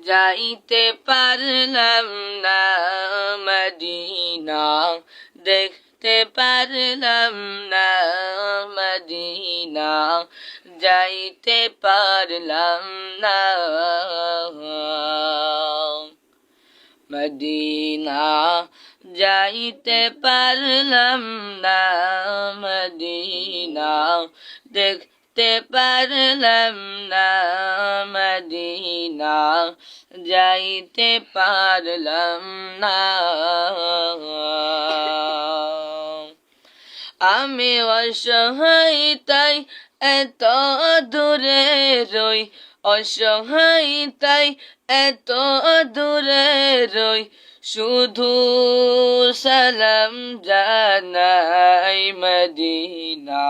যাইতে পারলাম না মদিনা, দেখতে পারলাম না মদিনা, যাইতে পারলাম না মদিনা, যাইতে পারলাম না মদিনা, দেখতে পারলাম না মদিনা, যাইতে পারলাম না। আমি অসহায় তাই এত দূরে রই, অসহায় তাই এত দূরে রই, শুধু সালাম জানাই মদিনা,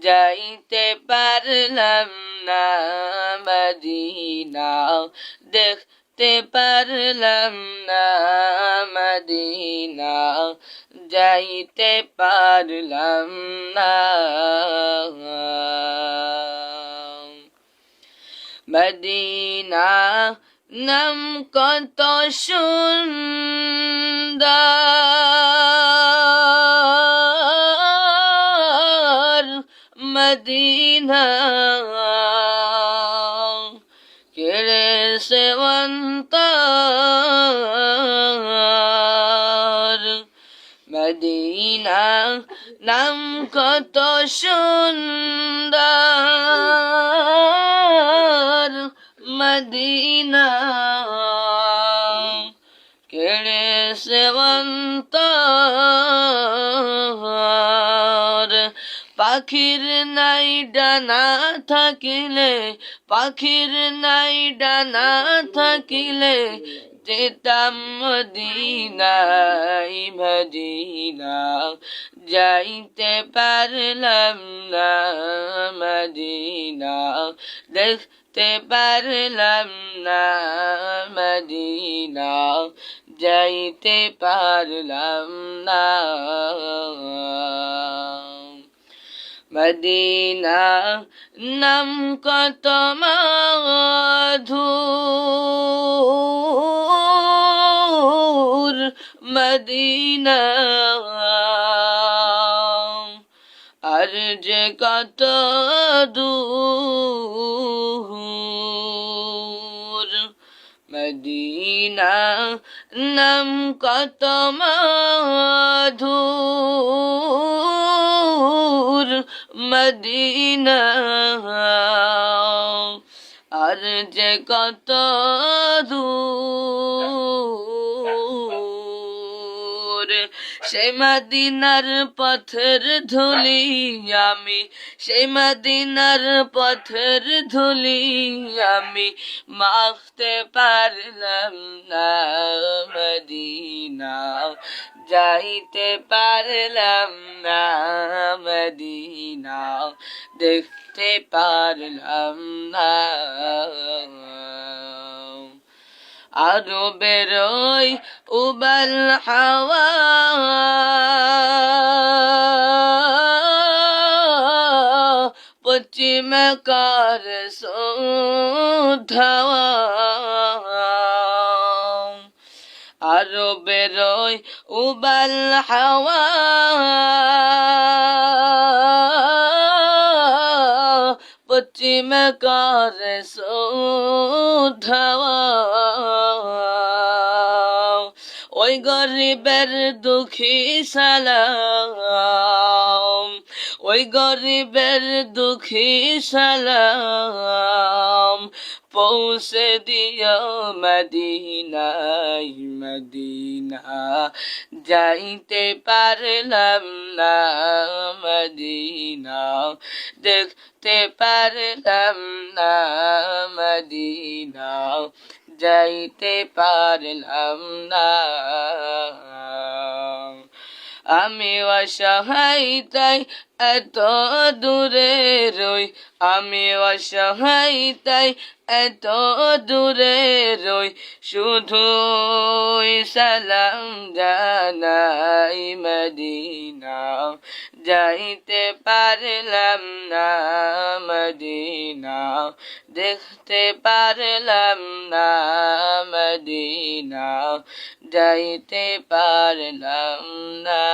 যাইতে পারলাম না মদিনা, দেখতে পারলাম না মদিনা, যাইতে পারলাম না। মদিনা নাম কত সুন্দর, মদিনা কেড়ে সে অন্তর, মদিনা নাম কত সুন্দর, মদিনা কেড়ে সে অন্তর। পাখির নাই ডানা থাকিলে, পাখির নাই ডানা থাকিলে, যেতাম মদিনায় মদিনা, যাইতে পারলাম না মদিনা, দেখতে পারলাম না মদিনা, যাইতে পারলাম না। মদিনা নাম কত মধুর, মদিনা আর যে কত দূর, মদিনা নাম কত মধুর, মদিনা আর যে কত দূর। সেই মদিনার পথের ধুলি আমি, সেই মদিনার পথের ধুলি আমি, মাখতে পারলাম না মদিনা, যাইতে পারলাম না মদিনা, দেখতে পারলাম না। আরো বেরোই উবাল হাওয়া, পশ্চিম কার ধাওয়া, আরো বেরোই উবাল হাওয়া, পশ্চিম কার ধাওয়া। ওই গরিবের দুঃখী সালাম, ওই গরিবের দুঃখী সালাম, পৌঁছে দিও মদিনায় মদিনা, যাইতে পারলাম না মদিনা, দেখতে পারলাম না মদিনা, যাইতে পারলাম না। আমি অসহায় তাই এত দূরে রই, আমি অসহায় তাই এত দূরে রই, শুধু সালাম জানাই মদিনা, যাইতে পারলাম না মদিনা, দেখতে পারলাম না মদিনা, যাইতে পারলাম না।